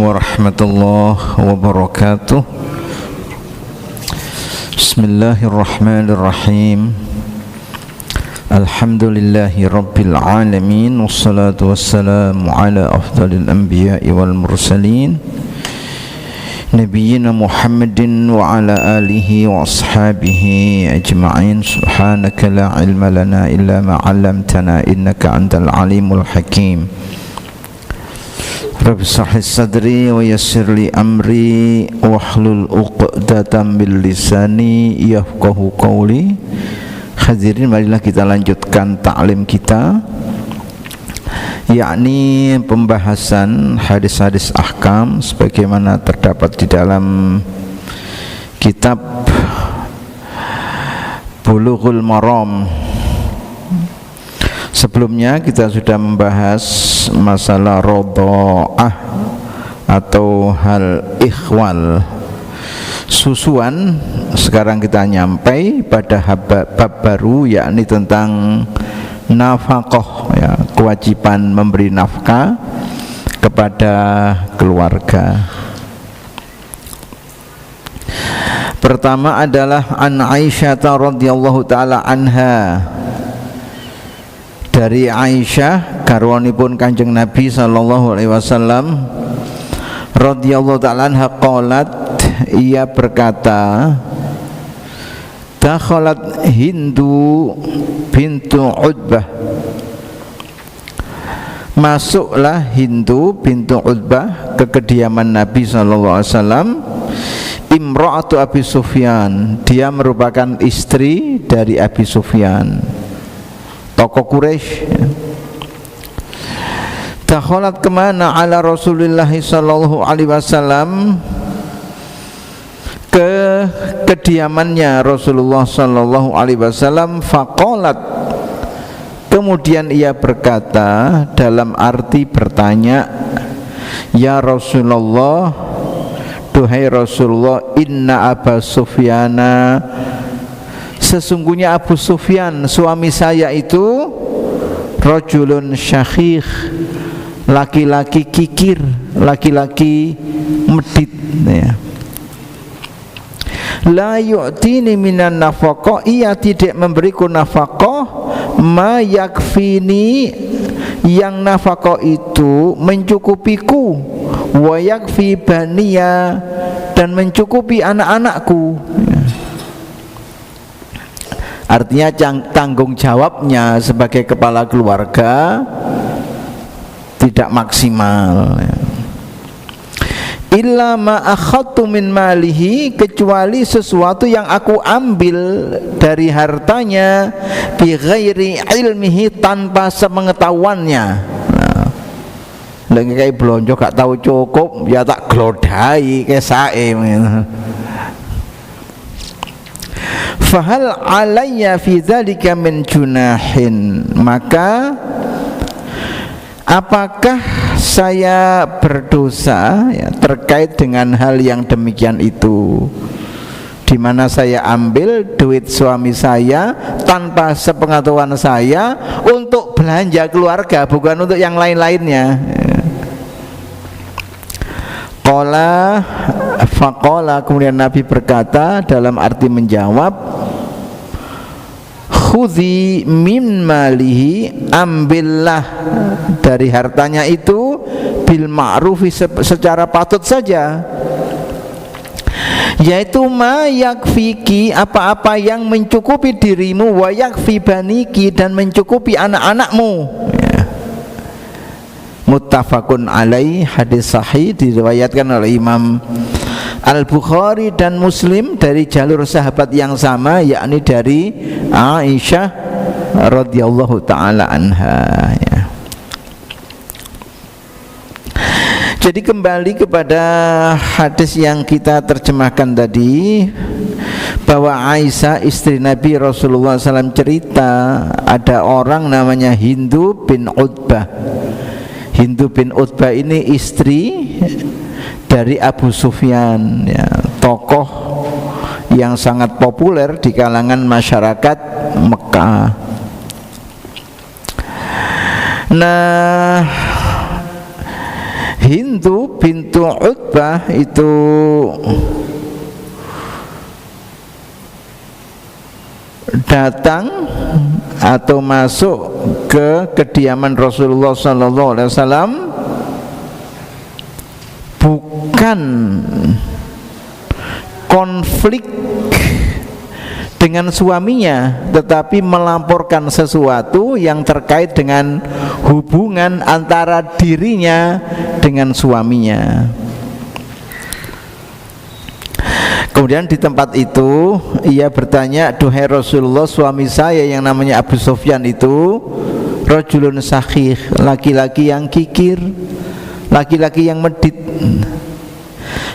warahmatullahi wabarakatuh. Bismillahirrahmanirrahim. Alhamdulillahi rabbil alamin. Wassalatu wassalamu ala afdalil anbiya'i wal mursalin Nabiyyina Muhammadin wa ala alihi wa ashabihi ajma'in. Subhanaka la ilma lana illa ma 'allamtana innaka antal alimul hakim. Rabbi shrah sadri wa yassir li amri wahlul 'uqdatam min lisani yafqahu qawli. Hadirin, marilah kita lanjutkan taklim kita, yakni pembahasan hadis-hadis ahkam sebagaimana terdapat di dalam kitab Bulughul Maram. Sebelumnya kita sudah membahas masalah radha'ah atau hal ikhwal, susuan. Sekarang kita nyampai pada bab baru, yakni tentang nafkah, ya, kewajiban memberi nafkah kepada keluarga. Pertama adalah an Aisyah radhiyallahu taala anha, dari Aisyah garwanipun Kanjeng Nabi sallallahu alaihi wasallam radhiyallahu ta'ala anha, qalat, ia berkata, dakhalat Hindu bintu Utbah, masuklah Hindu bintu Utbah ke kediaman Nabi sallallahu alaihi wasallam. Imra'atu Abi Sufyan, dia merupakan istri dari Abi Sufyan, tokoh Quraisy. Dakhalat kemana? Ala Rasulullah sallallahu alaihi wasallam, ke kediamannya Rasulullah sallallahu alaihi wasallam. Faqalat, kemudian ia berkata dalam arti bertanya, ya Rasulullah, duhai Rasulullah, inna Aba Sufyana, sesungguhnya Abu Sufyan suami saya itu, rajulun syakhikh, laki-laki kikir, laki-laki medit, ya. La yu'tini minan nafaqah, ia tidak memberiku nafaqah, ma yakfini, yang nafaqah itu mencukupiku, wa yakfi baniya, dan mencukupi anak-anakku. Artinya tanggung jawabnya sebagai kepala keluarga tidak maksimal. Illa ma akhadtu min malihi, kecuali sesuatu yang aku ambil dari hartanya, bi ghairi ilmihi, tanpa sepengetahuannya. Lagi kayak blonjo gak tahu cukup, ya tak glodai kayak sae. Fahal alayya fi dzalika min junahin, maka apakah saya berdosa, ya, terkait dengan hal yang demikian itu, di mana saya ambil duit suami saya tanpa sepengetahuan saya untuk belanja keluarga, bukan untuk yang lain-lainnya. Qala faqala, kemudian Nabi berkata dalam arti menjawab, khudhi min malihi, ambillah dari hartanya itu, bil ma'rufi, secara patut saja, yaitu ma yakfiki, apa-apa yang mencukupi dirimu, wa yakfi baniki, dan mencukupi anak-anakmu, ya. Muttafaqun alaih, hadis sahih, diriwayatkan oleh Imam Al-Bukhari dan Muslim dari jalur sahabat yang sama, yakni dari Aisyah radhiyallahu taala anha, ya. Jadi kembali kepada hadis yang kita terjemahkan tadi, bahwa Aisyah istri Nabi Rasulullah SAW cerita, ada orang namanya Hindu bin Utbah. Hindu bin Utbah ini istri dari Abu Sufyan, ya, tokoh yang sangat populer di kalangan masyarakat Mekah. Nah, Hindu bintu Utbah itu datang atau masuk ke kediaman Rasulullah SAW bukan konflik dengan suaminya, tetapi melaporkan sesuatu yang terkait dengan hubungan antara dirinya dengan suaminya. Kemudian di tempat itu ia bertanya, duhai Rasulullah, suami saya yang namanya Abu Sufyan itu rajulun sakhih, laki-laki yang kikir, laki-laki yang medit.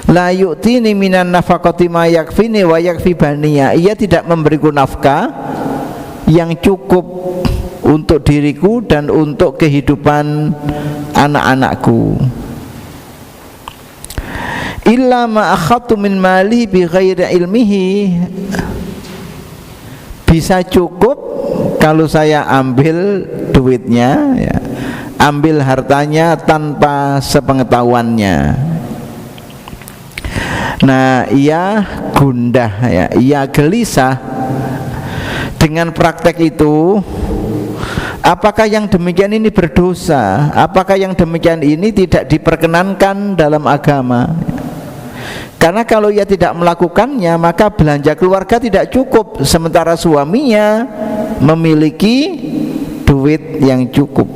La yu'tini minan nafaqati ma yakfini wa yakfi baniya. Ia tidak memberiku nafkah yang cukup untuk diriku dan untuk kehidupan anak-anakku. Illa ma akhadtu min mali bi ghairi ilmihi. Bisa cukup kalau saya ambil duitnya, ya, ambil hartanya tanpa sepengetahuannya. Nah, ia gundah, ya, ia gelisah dengan praktek itu. Apakah yang demikian ini berdosa? Apakah yang demikian ini tidak diperkenankan dalam agama? Karena kalau ia tidak melakukannya, maka belanja keluarga tidak cukup, sementara suaminya memiliki duit yang cukup.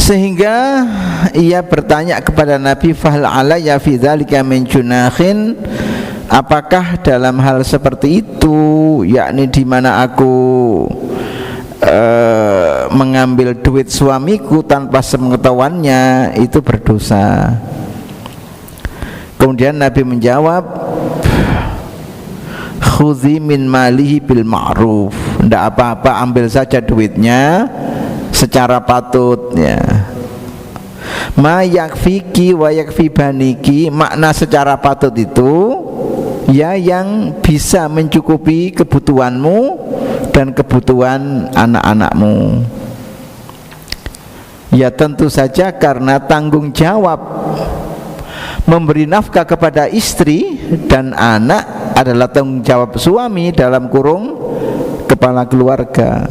Sehingga ia bertanya kepada Nabi, fahal alayya fi dzalika min junakhin, apakah dalam hal seperti itu, yakni di mana aku mengambil duit suamiku tanpa sepengetahuannya, itu berdosa? Kemudian Nabi menjawab, khudhi min malihi bil ma'ruf, tidak apa-apa, ambil saja duitnya secara patut, ya. Ma yakfiki wa yakfi baniki, makna secara patut itu ya yang bisa mencukupi kebutuhanmu dan kebutuhan anak-anakmu. Ya tentu saja karena tanggung jawab memberi nafkah kepada istri dan anak adalah tanggung jawab suami, dalam kurung kepala keluarga.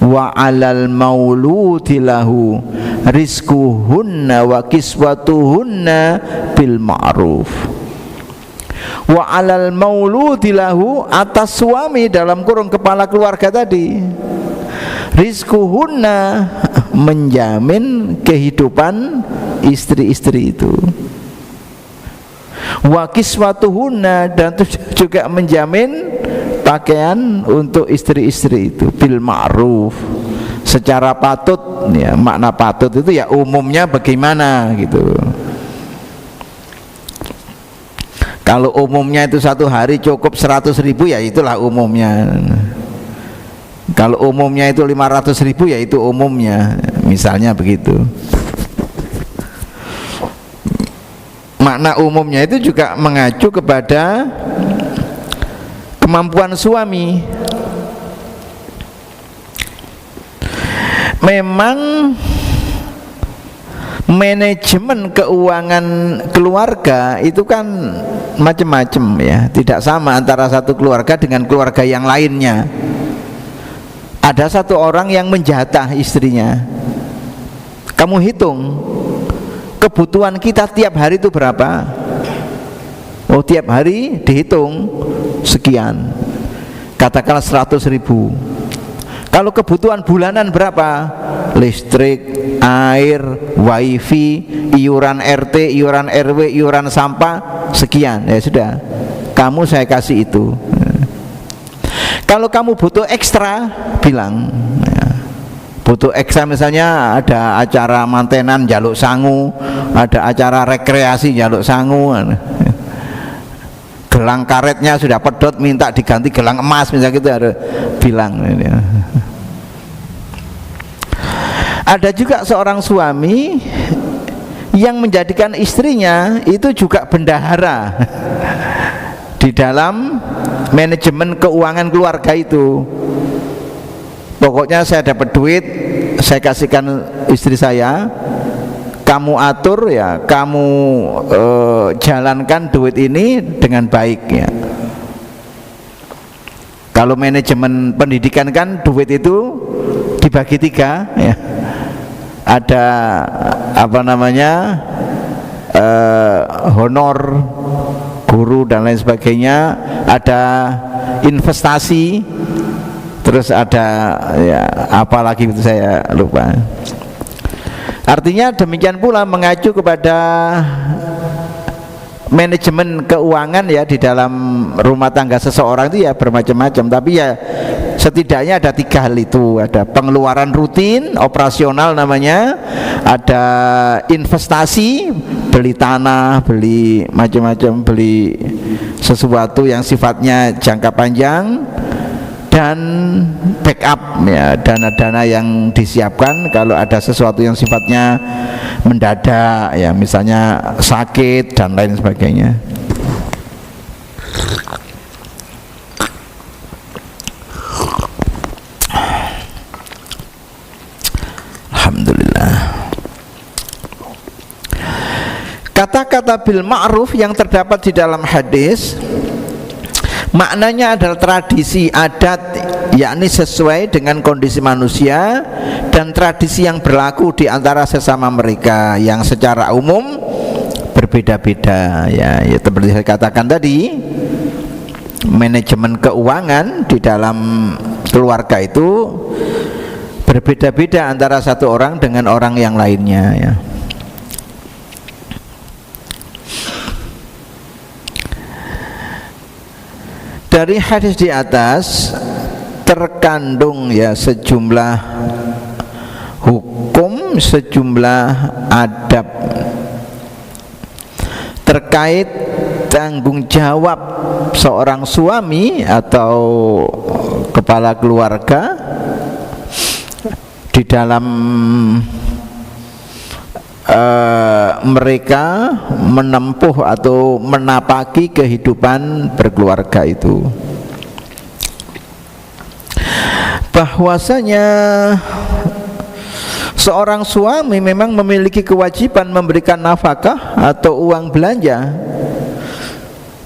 Wa 'alal mauludi lahu rizquhunna wa kiswatuhunna bil ma'ruf. Wa 'alal mauludi lahu, atas suami dalam kurung kepala keluarga tadi, rizquhunna, menjamin kehidupan istri-istri itu. Wa kiswatuhunna, dan juga menjamin pakaian untuk istri-istri itu bil ma'ruf, secara patut, ya. Makna patut itu ya umumnya bagaimana gitu. Kalau umumnya itu satu hari cukup 100.000, ya itulah umumnya. Kalau umumnya itu 500.000, ya itu umumnya, misalnya begitu. Makna umumnya itu juga mengacu kepada kemampuan suami. Memang manajemen keuangan keluarga itu kan macam-macam, ya, tidak sama antara satu keluarga dengan keluarga yang lainnya. Ada satu orang yang menjatah istrinya. Kamu hitung kebutuhan kita tiap hari itu berapa? Oh, tiap hari dihitung sekian, katakanlah 100.000. Kalau kebutuhan bulanan berapa? Listrik, air, wifi, iuran RT, iuran RW, iuran sampah, sekian. Ya sudah, kamu saya kasih itu. Kalau kamu butuh ekstra, bilang, ya. Butuh ekstra, misalnya ada acara mantenan jaluk sangu, ada acara rekreasi jaluk sangu, gelang karetnya sudah pedot minta diganti gelang emas, misalnya gitu, harus bilang. Ada juga seorang suami yang menjadikan istrinya itu juga bendahara. di dalam manajemen keuangan keluarga itu. Pokoknya saya dapat duit, saya kasihkan istri saya, kamu atur ya, kamu jalankan duit ini dengan baik ya. Kalau manajemen pendidikan kan duit itu dibagi 3 ya. Ada apa namanya, honor guru dan lain sebagainya, ada investasi, terus ada ya apalagi itu saya lupa. Artinya demikian pula mengacu kepada manajemen keuangan ya di dalam rumah tangga seseorang itu ya bermacam-macam, tapi ya setidaknya ada 3 hal itu. Ada pengeluaran rutin operasional namanya, ada investasi, beli tanah, beli macam-macam, beli sesuatu yang sifatnya jangka panjang, dan backup ya, dana-dana yang disiapkan kalau ada sesuatu yang sifatnya mendadak ya, misalnya sakit dan lain sebagainya. Alhamdulillah. Kata-kata bil ma'ruf yang terdapat di dalam hadis maknanya adalah tradisi adat, yakni sesuai dengan kondisi manusia dan tradisi yang berlaku di antara sesama mereka yang secara umum berbeda-beda ya. Ya seperti saya katakan tadi, manajemen keuangan di dalam keluarga itu berbeda-beda antara satu orang dengan orang yang lainnya ya. Dari hadis di atas terkandung ya sejumlah hukum, sejumlah adab terkait tanggung jawab seorang suami atau kepala keluarga di dalam mereka menempuh atau menapaki kehidupan berkeluarga itu. Bahwasanya seorang suami memang memiliki kewajiban memberikan nafkah atau uang belanja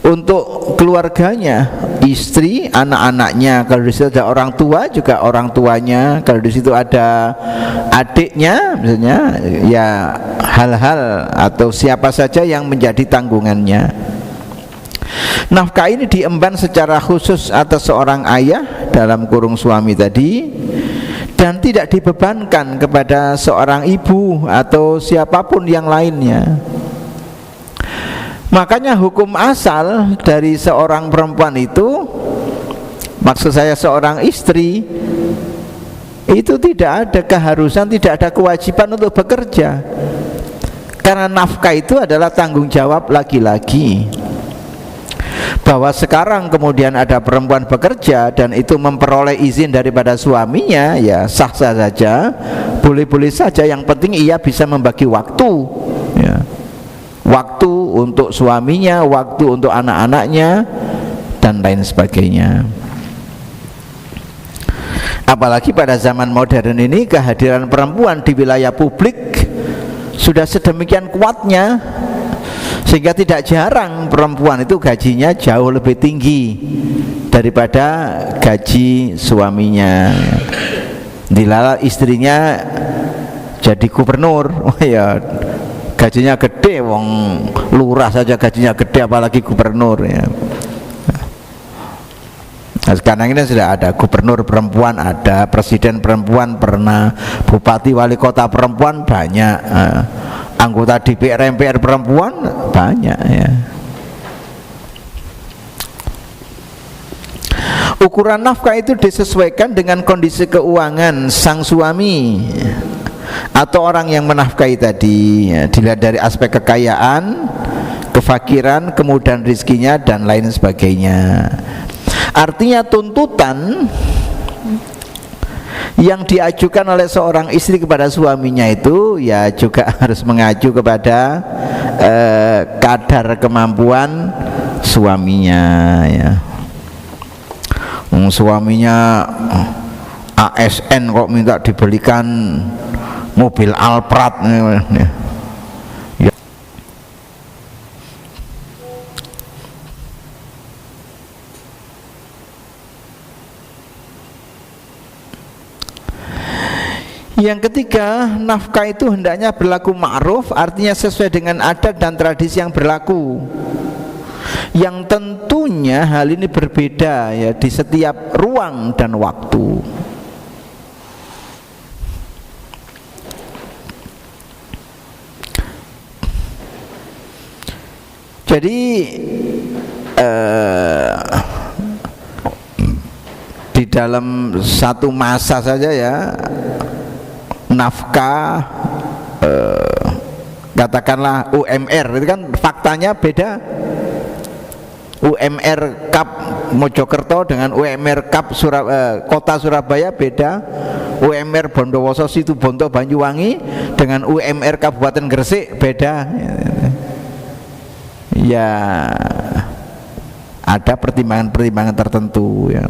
untuk keluarganya, istri, anak-anaknya. Kalau di situ ada orang tua, juga orang tuanya. Kalau di situ ada adiknya, misalnya, ya hal-hal atau siapa saja yang menjadi tanggungannya. Nafkah ini diemban secara khusus atas seorang ayah dalam kurung suami tadi, dan tidak dibebankan kepada seorang ibu atau siapapun yang lainnya. Makanya hukum asal dari seorang perempuan itu, maksud saya seorang istri, itu tidak ada keharusan, tidak ada kewajiban untuk bekerja, karena nafkah itu adalah tanggung jawab laki-laki. Bahwa sekarang kemudian ada perempuan bekerja dan itu memperoleh izin daripada suaminya, ya sah-sah saja, boleh-boleh saja. Yang penting ia bisa membagi waktu ya. Waktu untuk suaminya, waktu untuk anak-anaknya, dan lain sebagainya. Apalagi pada zaman modern ini, kehadiran perempuan di wilayah publik sudah sedemikian kuatnya, sehingga tidak jarang perempuan itu gajinya jauh lebih tinggi daripada gaji suaminya. Dilala istrinya jadi gubernur, oh ya, gajinya gede, wong lurah saja gajinya gede, apalagi gubernur ya. Nah, sekarang ini sudah ada gubernur perempuan, ada presiden perempuan, pernah bupati wali kota perempuan banyak, anggota DPR MPR perempuan banyak ya. Ukuran nafkah itu disesuaikan dengan kondisi keuangan sang suami atau orang yang menafkahi tadi ya, dilihat dari aspek kekayaan, kefakiran, kemudahan rizkinya, dan lain sebagainya. Artinya tuntutan yang diajukan oleh seorang istri kepada suaminya itu ya juga harus mengacu kepada kadar kemampuan suaminya ya. Suaminya ASN kok minta dibelikan mobil Alphard ya. Yang ketiga, nafkah itu hendaknya berlaku ma'ruf, artinya sesuai dengan adat dan tradisi yang berlaku. Yang tentunya hal ini berbeda ya di setiap ruang dan waktu. Jadi di dalam satu masa saja ya, nafkah katakanlah UMR itu kan faktanya beda. UMR Cup Mojokerto dengan UMR Cup Kota Surabaya beda. UMR Bondowoso Situbondo Banyuwangi dengan UMR Kabupaten Gresik beda. Ya ada pertimbangan-pertimbangan tertentu ya.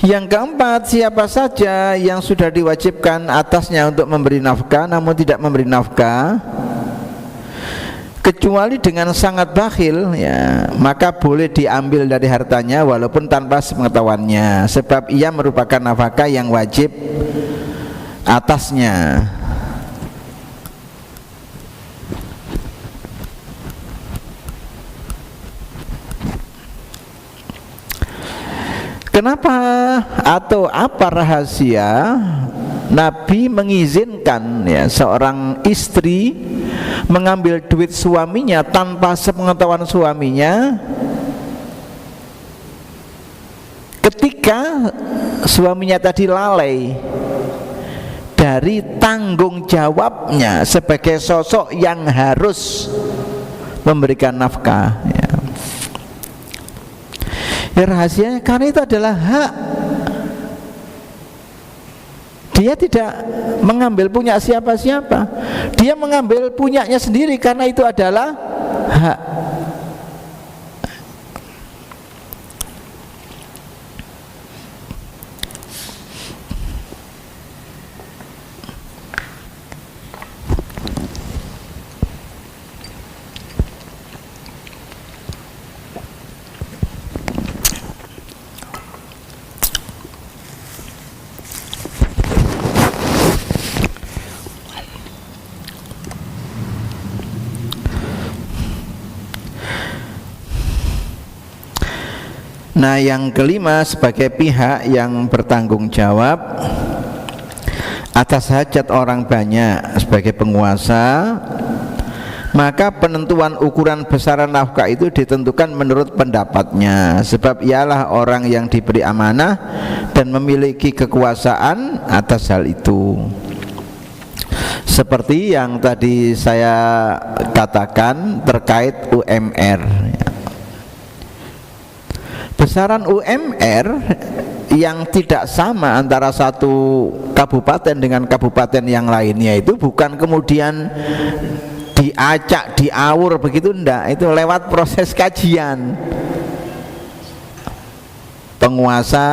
Yang keempat, siapa saja yang sudah diwajibkan atasnya untuk memberi nafkah namun tidak memberi nafkah, kecuali dengan sangat bakhil ya, maka boleh diambil dari hartanya walaupun tanpa sepengetahuannya, sebab ia merupakan nafkah yang wajib atasnya. Kenapa atau apa rahasia Nabi mengizinkan ya seorang istri mengambil duit suaminya tanpa sepengetahuan suaminya ketika suaminya tadi lalai dari tanggung jawabnya sebagai sosok yang harus memberikan nafkah ya. Ya rahasianya karena itu adalah hak. Dia tidak mengambil punya siapa-siapa, dia mengambil punyanya sendiri karena itu adalah hak. Nah yang kelima, sebagai pihak yang bertanggung jawab atas hajat orang banyak sebagai penguasa, maka penentuan ukuran besaran nafkah itu ditentukan menurut pendapatnya, sebab ialah orang yang diberi amanah dan memiliki kekuasaan atas hal itu. Seperti yang tadi saya katakan terkait UMR. Besaran UMR yang tidak sama antara satu kabupaten dengan kabupaten yang lainnya itu bukan kemudian diacak, diawur begitu, enggak. Itu lewat proses kajian. Penguasa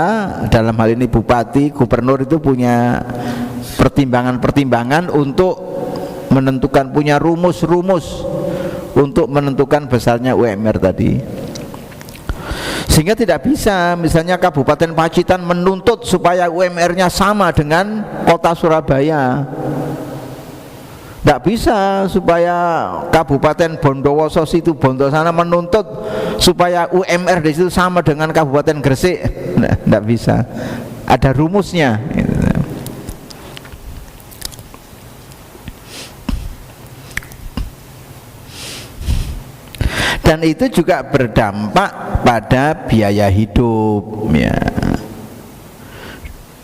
dalam hal ini bupati, gubernur itu punya pertimbangan-pertimbangan untuk menentukan, punya rumus-rumus untuk menentukan besarnya UMR tadi. Sehingga tidak bisa misalnya Kabupaten Pacitan menuntut supaya UMR-nya sama dengan Kota Surabaya. Tidak bisa supaya Kabupaten Bondowoso Situbondo sana menuntut supaya UMR di situ sama dengan Kabupaten Gresik. Tidak bisa. Ada rumusnya. Dan itu juga berdampak pada biaya hidup ya.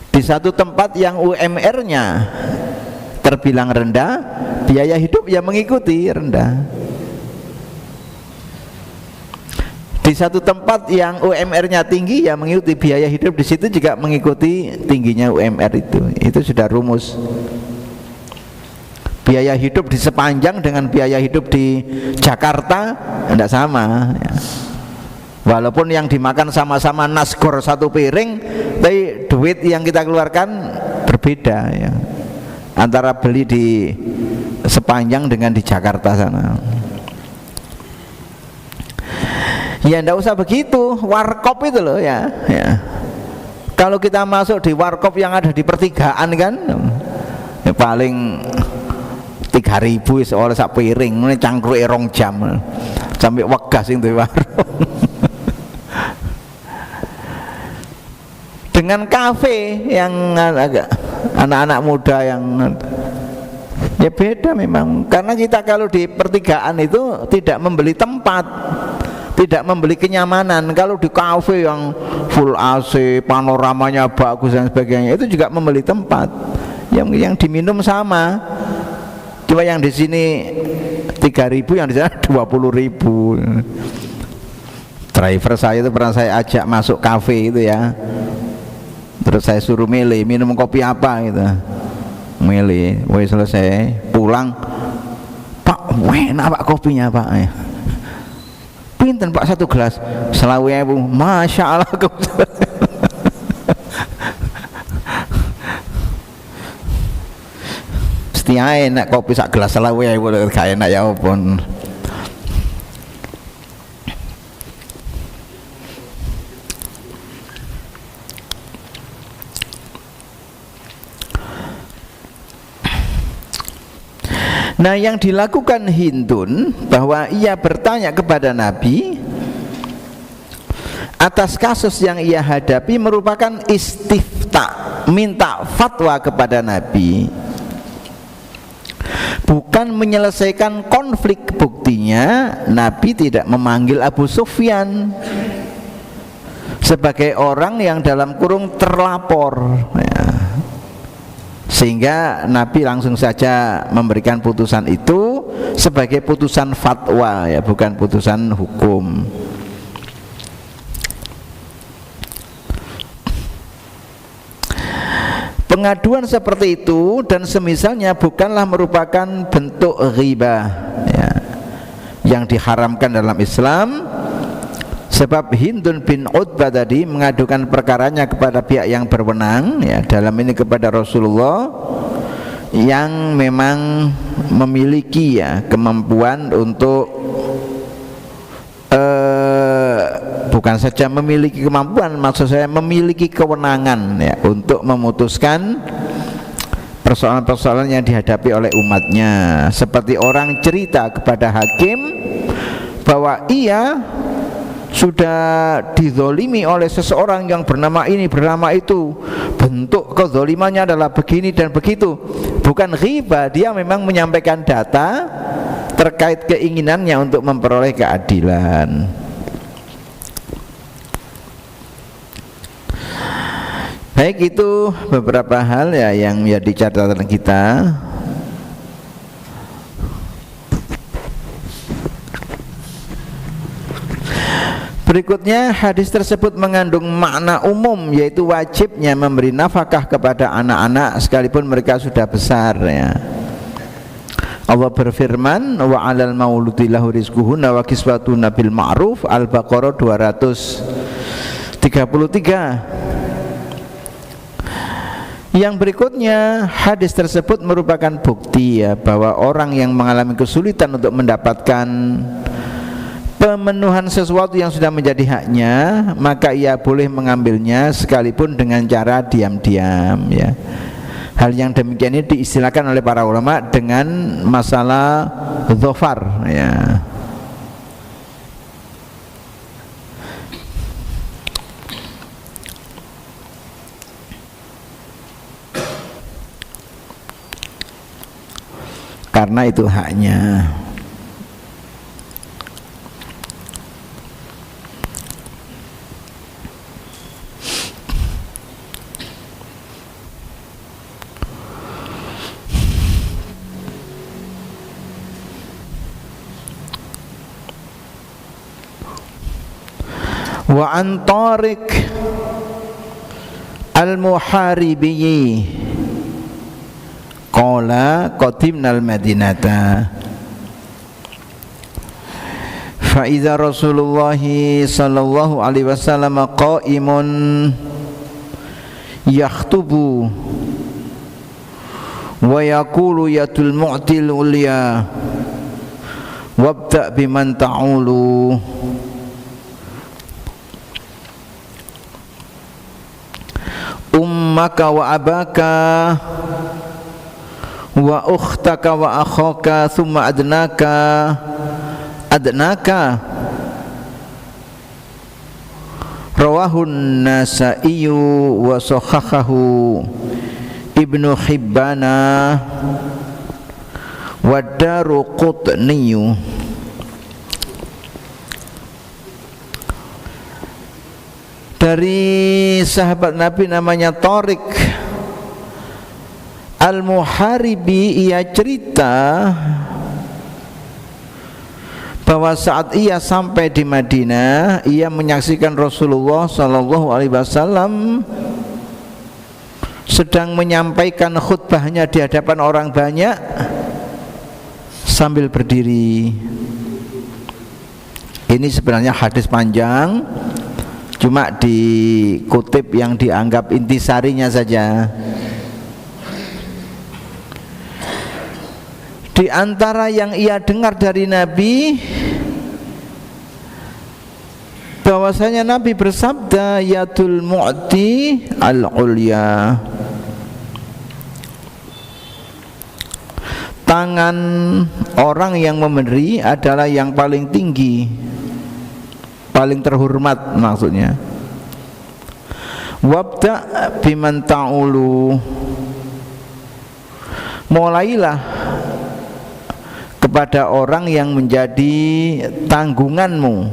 Di satu tempat yang UMR-nya terbilang rendah, biaya hidup yang mengikuti rendah. Di satu tempat yang UMR-nya tinggi, ya mengikuti biaya hidup di situ juga mengikuti tingginya UMR itu. Itu sudah rumus. biaya hidup di Sepanjang dengan biaya hidup di Jakarta tidak sama ya. Walaupun yang dimakan sama-sama nasgor satu piring, tapi duit yang kita keluarkan berbeda ya, antara beli di Sepanjang dengan di Jakarta sana. Ya enggak usah begitu, warkop itu loh ya. Kalau kita masuk di warkop yang ada di pertigaan kan, ya paling 3.000 oleh sak piring, ini cangkruke 2 jam sampai wegas sing duwe warung. Dengan kafe yang agak anak-anak muda yang ya beda memang, karena kita kalau di pertigaan itu tidak membeli tempat, tidak membeli kenyamanan. Kalau di kafe yang full AC, panoramanya bagus dan sebagainya, itu juga membeli tempat. Yang diminum sama, cuma yang di sini 3.000, yang di sana 20.000. Driver saya itu pernah saya ajak masuk kafe itu ya, terus saya suruh milih minum kopi apa gitu, milih, woi selesai pulang, Pak, enak Pak kopinya Pak. Pinten Pak 1 gelas? 20.000. Masya Allah. Mesti enak kopi sak gelas 20.000, gak enak ya pun. Nah, yang dilakukan Hindun bahwa ia bertanya kepada Nabi atas kasus yang ia hadapi merupakan istifta, minta fatwa kepada Nabi, bukan menyelesaikan konflik. Buktinya Nabi tidak memanggil Abu Sufyan sebagai orang yang dalam kurung terlapor ya. Sehingga Nabi langsung saja memberikan putusan itu sebagai putusan fatwa ya, bukan putusan hukum. Pengaduan seperti itu dan semisalnya bukanlah merupakan bentuk ghibah ya, yang diharamkan dalam Islam. Sebab Hindun bin Utbah tadi mengadukan perkaranya kepada pihak yang berwenang ya, dalam ini kepada Rasulullah yang memang memiliki ya kemampuan untuk bukan saja memiliki kemampuan, maksud saya memiliki kewenangan ya untuk memutuskan persoalan-persoalan yang dihadapi oleh umatnya. Seperti orang cerita kepada hakim bahwa ia sudah dizolimi oleh seseorang yang bernama ini, bernama itu, bentuk kezolimannya adalah begini dan begitu. Bukan ghibah, dia memang menyampaikan data terkait keinginannya untuk memperoleh keadilan. Baik, itu beberapa hal ya yang menjadi catatan kita. Berikutnya, hadis tersebut mengandung makna umum, yaitu wajibnya memberi nafkah kepada anak-anak sekalipun mereka sudah besar ya. Allah berfirman, wa 'alal mauludi lahu rizquhunna wa kiswatuhunna bil ma'ruf, Al-Baqarah 233. Yang berikutnya, hadis tersebut merupakan bukti ya bahwa orang yang mengalami kesulitan untuk mendapatkan pemenuhan sesuatu yang sudah menjadi haknya, maka ia boleh mengambilnya sekalipun dengan cara diam-diam ya. Hal yang demikian ini diistilahkan oleh para ulama dengan masalah dhofar ya. Karena itu haknya. Wa an Tariq al-Muharibi qala qala qadimnal madinata. Fa idza Rasulullah sallallahu alaihi wasallam qa'imun yakhtubu wa yaqulu yatul mu'til ulya wabda biman ta'ulu. Ummaka wa abaka wa ukhtaka wa akhaka thumma adnaka rawahun Nasa'iyu wa sahhahahu Ibnu Hibbana wa Daruqutniyu. Dari sahabat Nabi namanya Tariq Al-Muharibi, ia cerita bahwa saat ia sampai di Madinah, ia menyaksikan Rasulullah sallallahu alaihi wasallam sedang menyampaikan khutbahnya di hadapan orang banyak sambil berdiri. Ini sebenarnya hadis panjang, cuma dikutip yang dianggap intisarinya saja. Di antara yang ia dengar dari Nabi, bahwasanya Nabi bersabda yatul mu'ti al-ulya, tangan orang yang memberi adalah yang paling tinggi, paling terhormat maksudnya. Wabda biman ta'ulu, mulailah kepada orang yang menjadi tanggunganmu.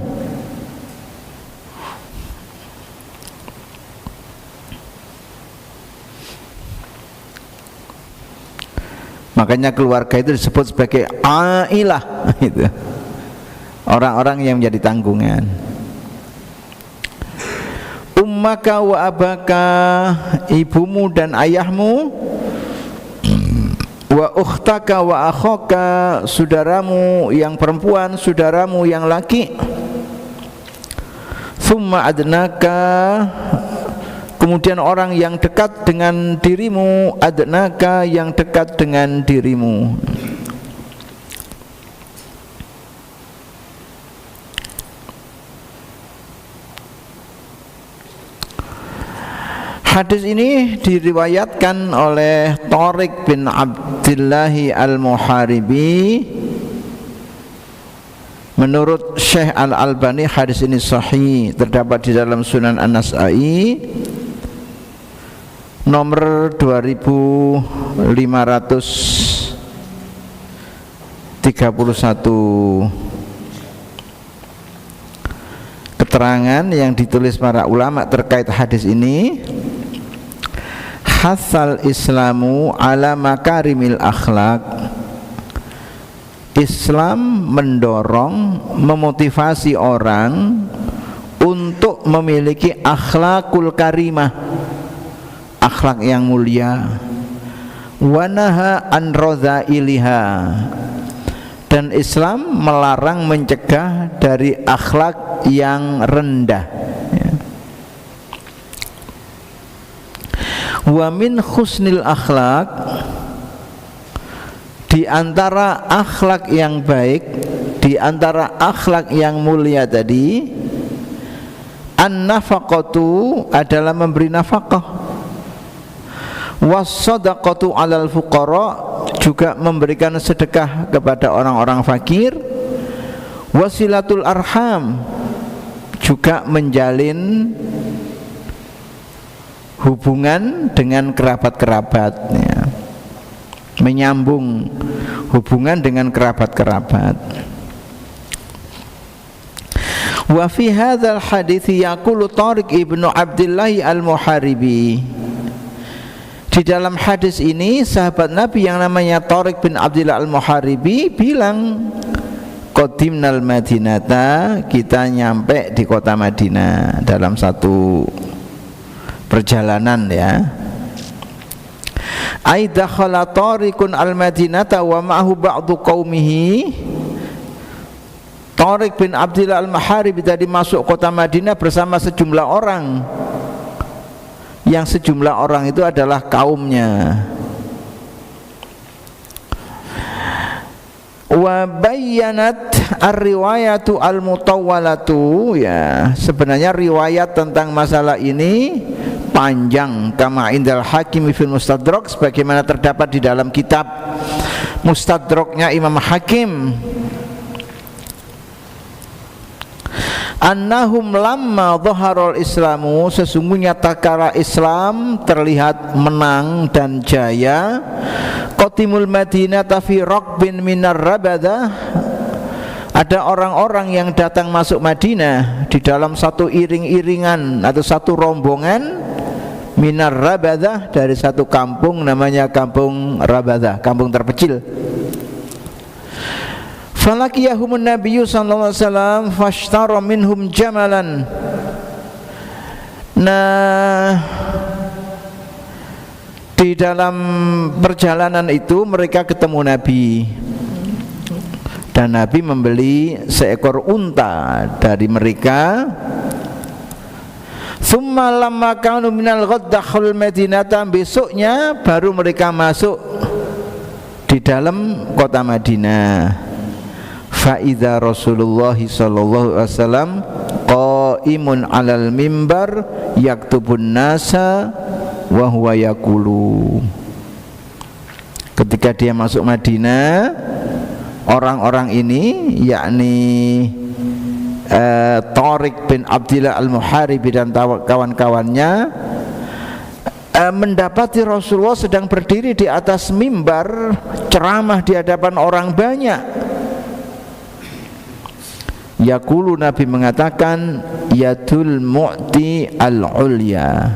Makanya keluarga itu disebut sebagai ailah, itu orang-orang yang menjadi tanggungan. Ummaka wa abaka, ibumu dan ayahmu, wa ukhtaka wa akhaka, saudaramu yang perempuan, saudaramu yang laki. Thumma adnaka, kemudian orang yang dekat dengan dirimu, adnaka yang dekat dengan dirimu. Hadis ini diriwayatkan oleh Tariq bin Abdillahi Al-Muharibi. Menurut Syekh Al-Albani hadis ini sahih, terdapat di dalam Sunan An-Nasa'i nomor 2531. Keterangan yang ditulis para ulama terkait hadis ini: hasal Islamu ala makarimil akhlak. Islam mendorong, memotivasi orang untuk memiliki akhlakul karimah, akhlak yang mulia. Wanaha an radzailiha, dan Islam melarang, mencegah dari akhlak yang rendah. Wa min husnil akhlak, di antara akhlak yang baik, di antara akhlak yang mulia tadi, an-nafaqatu adalah memberi nafkah, was-shadaqatu 'alal fuqara, juga memberikan sedekah kepada orang-orang fakir, wasilatul arham, juga menjalin hubungan dengan kerabat-kerabat, ya, menyambung hubungan dengan kerabat-kerabat. Wa fi hadzal hadits yaqulu Tariq ibnu Abdillah Al-Muharibi, di dalam hadis ini sahabat Nabi yang namanya Tariq bin Abdillah Al-Muharibi bilang, qadimnal madinata, kita nyampe di kota Madinah dalam satu perjalanan, ya. ai dakhala tariqun al-Madinata wa ma'ahu ba'du qaumihi. Tariq bin Abdillah al-Maharibi tadi masuk kota Madinah bersama sejumlah orang, yang sejumlah orang itu adalah kaumnya. Wa bayyanat ar-riwayatu al-mutawwalatu, ya sebenarnya riwayat tentang masalah ini panjang, kama indal Hakim fil Mustadrak, sebagaimana terdapat di dalam kitab Mustadraknya Imam Hakim. Annahum lamma dhaharul Islamu, sesungguhnya tatkala Islam terlihat menang dan jaya, qatimul Madinah fi raqbin minar rabadah, ada orang-orang yang datang masuk Madinah di dalam satu iring-iringan atau satu rombongan, minar rabadah, dari satu kampung namanya kampung Rabadah, kampung terpencil. Falakiyahumun nabiyyu sallallahu alaihi wasallam fashtara minhum jamalan. Nah, di dalam perjalanan itu mereka ketemu Nabi, dan Nabi membeli seekor unta dari mereka. Summa lamma kanu minal ghaddakhul Madinata, besoknya baru mereka masuk di dalam kota Madinah. Fa idza Rasulullah sallallahu alaihi wasallam qaimun 'alal mimbar yaktubun nasa wa huwa yaqulu. Ketika dia masuk Madinah, orang-orang ini yakni Tariq bin Abdillah al-Muharibi dan kawan-kawannya mendapati Rasulullah sedang berdiri di atas mimbar ceramah di hadapan orang banyak. Yaqulu, Nabi mengatakan, yadul mu'ti al-ulya,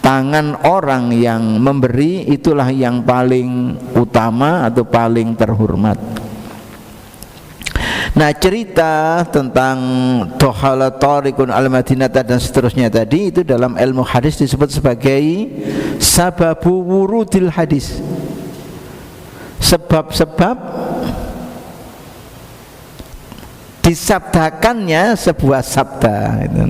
tangan orang yang memberi itulah yang paling utama atau paling terhormat. Nah, cerita tentang Dohala Tariqun al-Madinah dan seterusnya tadi itu dalam ilmu hadis disebut sebagai sababu wurudil hadis, sebab-sebab disabdakannya sebuah sabda itu.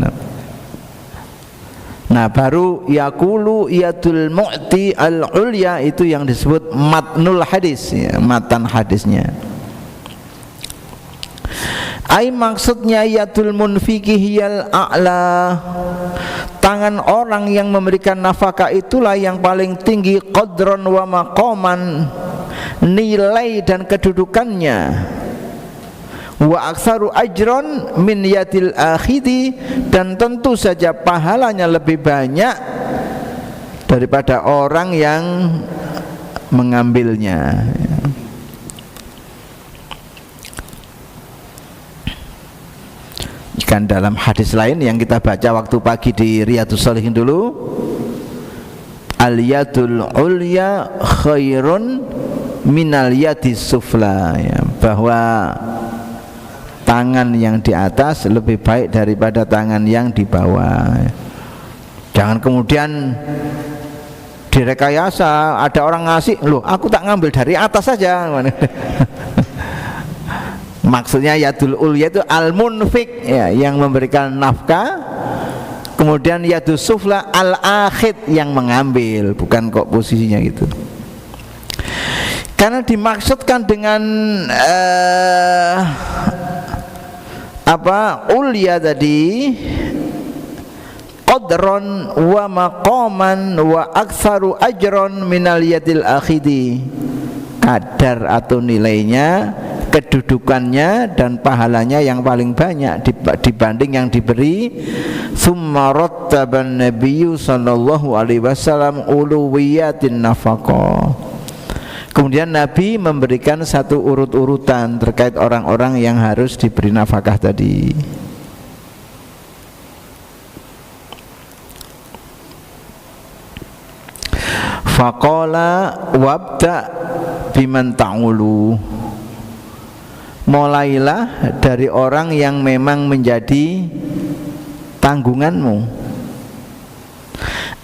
Nah, baru yaqulu yadul mu'ti al-ulya itu yang disebut matnul hadis, ya, matan hadisnya. Ai maksudnya yadul munfiqi hiyal a'la, tangan orang yang memberikan nafkah itulah yang paling tinggi qadron wa maqaman, nilai dan kedudukannya. Wa aktsaru ajron min yadil akhidi, dan tentu saja pahalanya lebih banyak daripada orang yang mengambilnya. Kan dalam hadis lain yang kita baca waktu pagi di Riyadhus Shalihin dulu, al-yadul ulya khairun minal yadis sufla, ya, bahwa tangan yang di atas lebih baik daripada tangan yang di bawah. Jangan kemudian direkayasa, ada orang ngasih, loh aku tak ngambil dari atas saja. Maksudnya yadul ulya itu al-munfik, ya, yang memberikan nafkah. Kemudian yadus sufla al-akhid, yang mengambil, bukan kok posisinya gitu. Karena dimaksudkan dengan ulya tadi qadron wa maqaman wa aktsaru ajron minal yadil akhidi, kadar atau nilainya, kedudukannya dan pahalanya yang paling banyak dibanding yang diberi. Summa rattaban nabiyyu sallallahu alaihi wasallam uluwiyatin nafaqah, kemudian Nabi memberikan satu urut-urutan terkait orang-orang yang harus diberi nafkah tadi. Faqala wabda biman ta'ulu, mulailah dari orang yang memang menjadi tanggunganmu.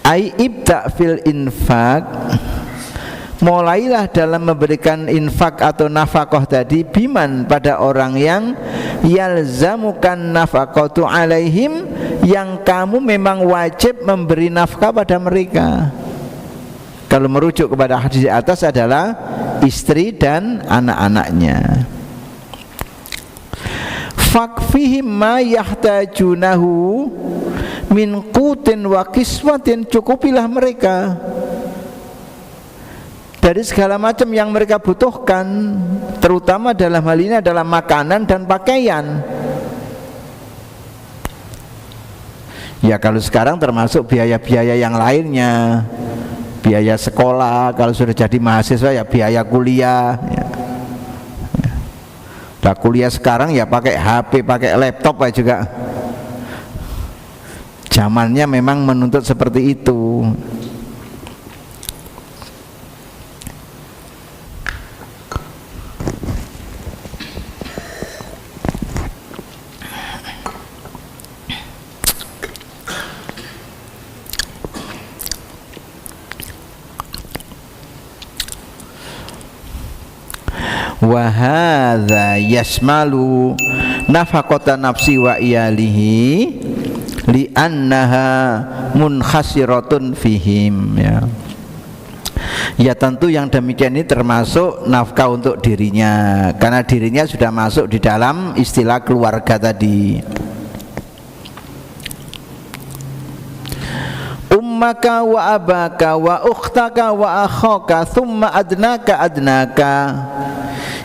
Ai ibda fil infaq, mulailah dalam memberikan infak atau nafkah tadi biman pada orang yang yalzamukan nafaqatu alaihim, yang kamu memang wajib memberi nafkah pada mereka. Kalau merujuk kepada hadis di atas adalah istri dan anak-anaknya. Fakfihim ma yahtajunahu min qutin wa kiswatin, cukupilah mereka dari segala macam yang mereka butuhkan, terutama dalam hal ini adalah makanan dan pakaian. Ya kalau sekarang termasuk biaya-biaya yang lainnya, biaya sekolah, kalau sudah jadi mahasiswa ya biaya kuliah ya. Nah, kuliah sekarang ya pakai HP, pakai laptop ya juga. Zamannya memang menuntut seperti itu. Wa hadza yasmalu nafaqata nafsi wa iyalihi li annaha munkhasiratun fihim ya. Ya tentu yang demikian ini termasuk nafkah untuk dirinya, karena dirinya sudah masuk di dalam istilah keluarga tadi. Ummaka wa abaka wa ukhtaka wa akhaka thumma adnaka adnaka,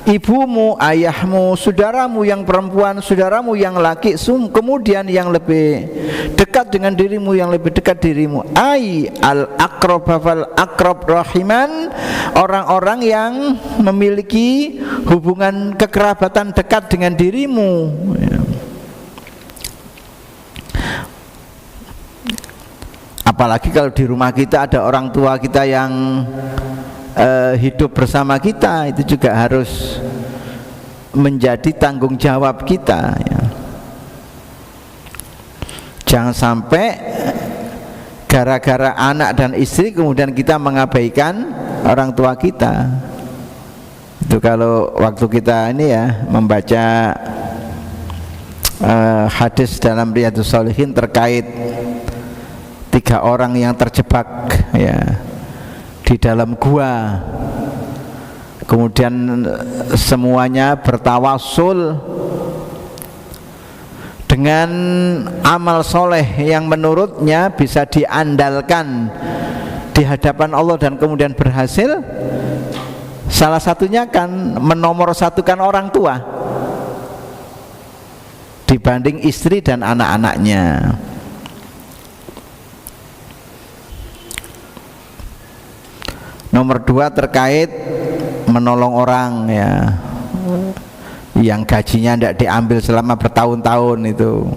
ibumu, ayahmu, saudaramu yang perempuan, saudaramu yang laki, kemudian yang lebih dekat dengan dirimu, yang lebih dekat dirimu. Ai al-aqrab fal aqrab rahiman, orang-orang yang memiliki hubungan kekerabatan dekat dengan dirimu ya. Apalagi kalau di rumah kita ada orang tua kita yang hidup bersama kita, itu juga harus menjadi tanggung jawab kita ya. Jangan sampai gara-gara anak dan istri kemudian kita mengabaikan orang tua kita. Itu kalau waktu kita ini ya membaca hadis dalam Riyadhus Shalihin terkait 3 orang yang terjebak ya di dalam gua, kemudian semuanya bertawassul dengan amal soleh yang menurutnya bisa diandalkan di hadapan Allah dan kemudian berhasil. Salah satunya kan menomorsatukan orang tua dibanding istri dan anak-anaknya. Nomor 2 terkait menolong orang ya, yang gajinya tidak diambil selama bertahun-tahun itu.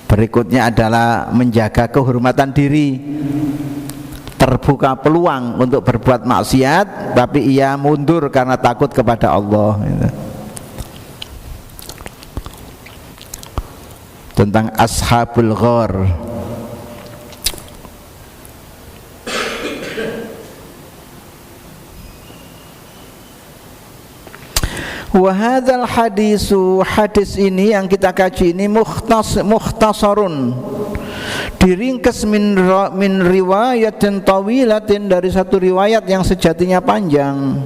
Berikutnya adalah menjaga kehormatan diri. Terbuka peluang untuk berbuat maksiat, tapi ia mundur karena takut kepada Allah gitu. Tentang ashabul ghar. Wa hadzal hadisu, hadis ini yang kita kaji ini mukhtasarun, diringkas min riwayatin tawilatin, dari satu riwayat yang sejatinya panjang.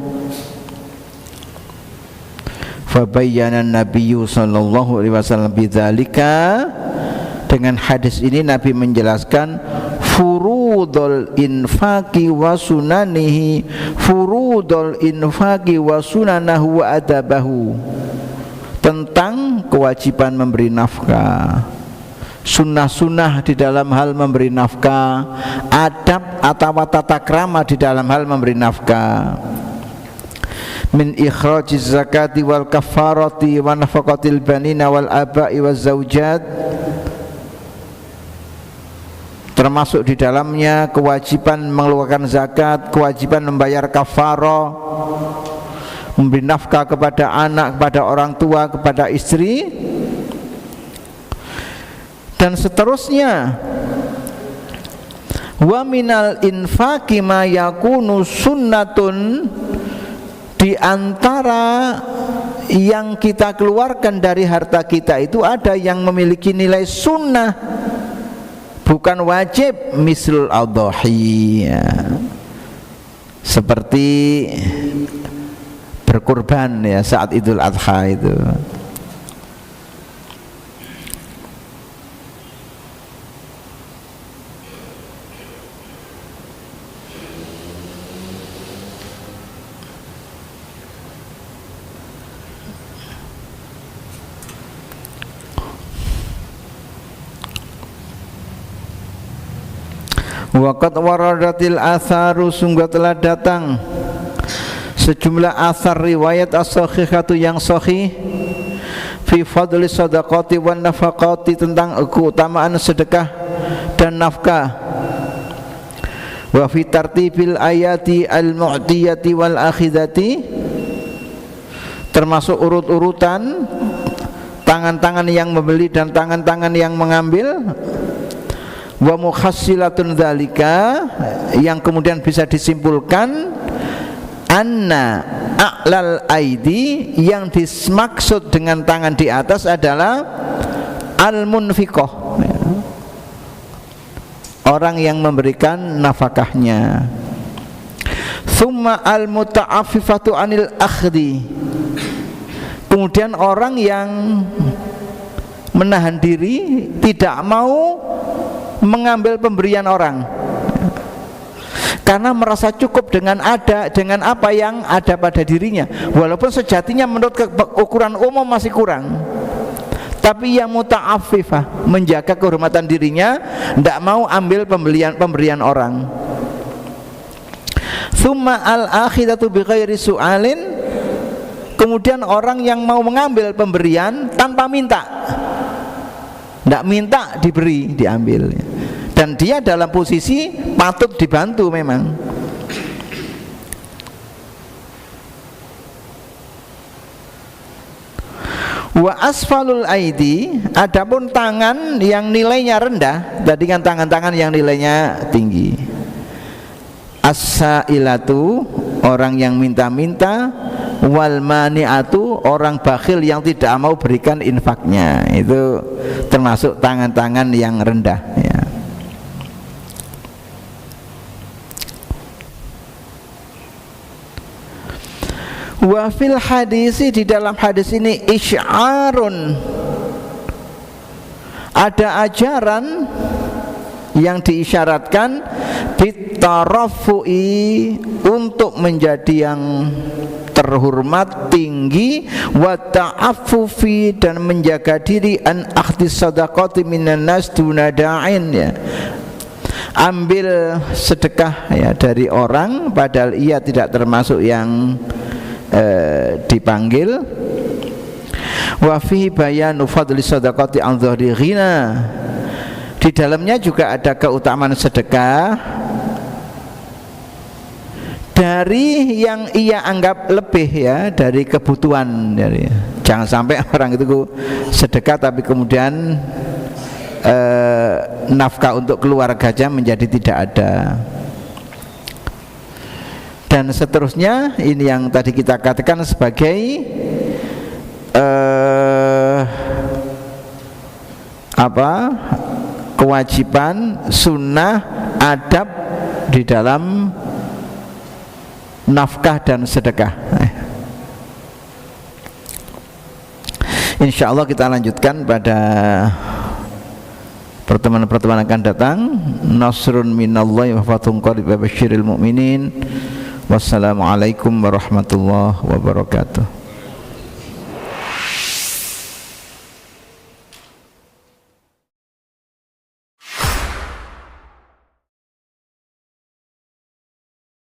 Fabayyana Nabiyyu sallallahu alaihi wasallam bidzalika, dengan hadis ini Nabi menjelaskan furudul infaqi wa sunanihi, furudul infaqi wa sunanahu wa adabahu, tentang kewajiban memberi nafkah, sunnah-sunnah di dalam hal memberi nafkah, adab atau tata krama di dalam hal memberi nafkah. Min ikhrajiz zakati wal kafarati wa nafaqatil banina wal aba'i waz zaujat, termasuk di dalamnya kewajiban mengeluarkan zakat, kewajiban membayar kafarah, memberi nafkah kepada anak, kepada orang tua, kepada istri, dan seterusnya. Wa minal infaqi ma yakunu sunnatun, di antara yang kita keluarkan dari harta kita itu ada yang memiliki nilai sunnah, bukan wajib, mislul adhahi ya. Seperti berkurban ya saat Idul Adha itu. Waqad waradatil atharu, sungguh telah datang sejumlah athar riwayat as-sahihatu yang sahih fi fadli sadaqati wan nafaqati, tentang keutamaan sedekah dan nafkah, wa fi tartibil ayati al-mu'tiyati wal akhidati, termasuk urut-urutan tangan-tangan yang membeli dan tangan-tangan yang mengambil, wa mukhassilatun dzalika, yang kemudian bisa disimpulkan anna a'lal aidi, yang dimaksud dengan tangan di atas adalah al-munfiqah, orang yang memberikan nafkahnya. Tsumma al-muta'affifatu anil akhdi, kemudian orang yang menahan diri, tidak mau mengambil pemberian orang karena merasa cukup dengan apa yang ada pada dirinya, walaupun sejatinya menurut ukuran umum masih kurang. Tapi yang muta'affifah, menjaga kehormatan dirinya, tidak mau ambil pemberian orang. Tsumma al-akhidatu bi ghairi su'alin, kemudian orang yang mau mengambil pemberian tanpa minta, tidak minta diberi, diambil, dan dia dalam posisi patut dibantu memang. Wa asfalul aidi, adapun tangan yang nilainya rendah, tadi kan tangan-tangan yang nilainya tinggi. As-sailatu, orang yang minta-minta, wal mani'atu, orang bakhil yang tidak mau berikan infaknya, itu termasuk tangan-tangan yang rendah ya. Wa fil hadisi, di dalam hadis ini isy'arun, ada ajaran yang diisyaratkan bitarafu'i, untuk menjadi yang terhormat, tinggi, wa ta'affufi, dan menjaga diri, an akhdis sadaqati minan nas duna da'in ya, ambil sedekah ya dari orang padahal ia tidak termasuk yang dipanggil. Wa fihi bayanu fadli sadaqati an dhahri ghina, di dalamnya juga ada keutamaan sedekah dari yang ia anggap lebih ya, dari kebutuhan dari. Jangan sampai orang itu sedekah tapi kemudian nafkah untuk keluarganya menjadi tidak ada. Dan seterusnya, ini yang tadi kita katakan sebagai kewajiban, sunnah, adab di dalam nafkah dan sedekah. Insya Allah kita lanjutkan pada pertemuan-pertemuan akan datang. Nasrun minallahi wa fathun qarib wa basyiril mu'minin. Wassalamualaikum warahmatullahi wabarakatuh.